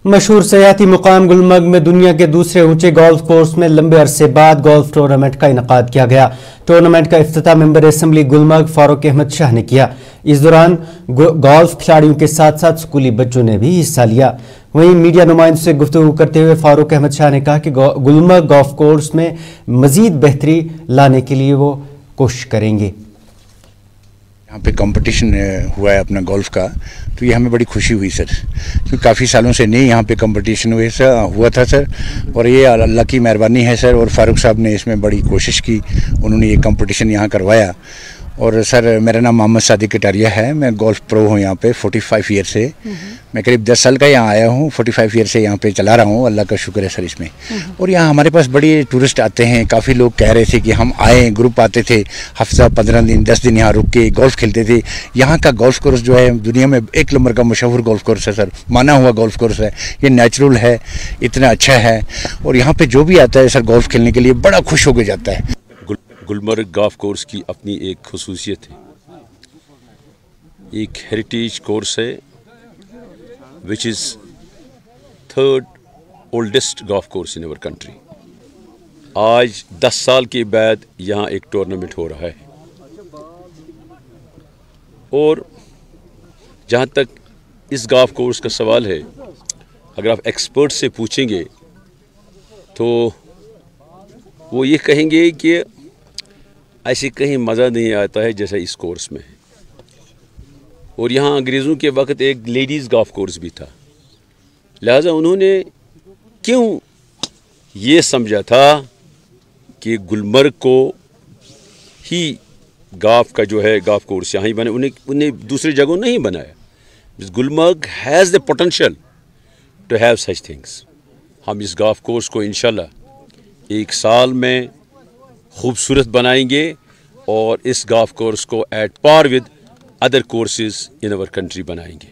मशहूर सयाहती मुकाम गुलमर्ग में दुनिया के दूसरे ऊंचे गोल्फ कोर्स में लंबे अरसे बाद गोल्फ टूर्नामेंट का इनकाद किया गया। टूर्नामेंट का इफ्तिताह मेंबर असेंबली गुलमर्ग फारूक अहमद शाह ने किया। इस दौरान गोल्फ खिलाड़ियों के साथ साथ स्कूली बच्चों ने भी हिस्सा लिया। वहीं मीडिया नुमाइंदों से गुफ्तगू करते हुए फारूक अहमद शाह ने कहा कि गुलमर्ग गोल्फ कोर्स में मजीद बेहतरी लाने के लिए वो कोशिश करेंगे। यहाँ पे कंपटीशन हुआ है अपना गोल्फ का, तो ये हमें बड़ी खुशी हुई सर, क्योंकि काफ़ी सालों से नहीं यहाँ पे कंपटीशन हुआ था सर, और ये अल्लाह की मेहरबानी है सर। और फारूक साहब ने इसमें बड़ी कोशिश की, उन्होंने ये कंपटीशन यहाँ करवाया। और सर मेरा नाम मोहम्मद सादिक कटारिया है, मैं गोल्फ प्रो हूँ यहाँ पे 45 ईयर से। मैं करीब 10 साल का यहाँ आया हूँ, 45 ईयर से यहाँ पे चला रहा हूँ, अल्लाह का शुक्र है सर इसमें। और यहाँ हमारे पास बड़ी टूरिस्ट आते हैं, काफ़ी लोग कह रहे थे कि हम आए, ग्रुप आते थे, हफ्ता 15 दिन 10 दिन यहाँ रुक के गोल्फ खेलते थे। यहाँ का गोल्फ कोर्स जो है दुनिया में एक नंबर का मशहूर गोल्फ कोर्स है सर, माना हुआ गोल्फ कोर्स है। ये नेचुरल है, इतना अच्छा है, और यहाँ पर जो भी आता है सर गोल्फ खेलने के लिए बड़ा खुश होकर जाता है। गुलमर्ग गोल्फ कोर्स की अपनी एक खुसूसियत है, एक हेरिटेज कोर्स है which is 3rd oldest golf course in our country. आज 10 साल के बाद यहाँ एक टूर्नामेंट हो रहा है, और जहाँ तक इस गोल्फ कोर्स का सवाल है, अगर आप एक्सपर्ट से पूछेंगे तो वो ये कहेंगे कि ऐसे कहीं मज़ा नहीं आता है जैसा इस कोर्स में है। और यहाँ अंग्रेज़ों के वक्त एक लेडीज़ गोल्फ कोर्स भी था, लिहाजा उन्होंने क्यों ये समझा था कि गुलमर्ग को ही गोल्फ का जो है गोल्फ कोर्स यहाँ ही बने, उन्हें दूसरी जगहों नहीं बनाया। Gulmarg has the potential to have such things. हम इस गोल्फ कोर्स को इंशाल्लाह 1 साल में खूबसूरत बनाएंगे, और इस गोल्फ कोर्स को at par with other courses in our country बनाएंगे।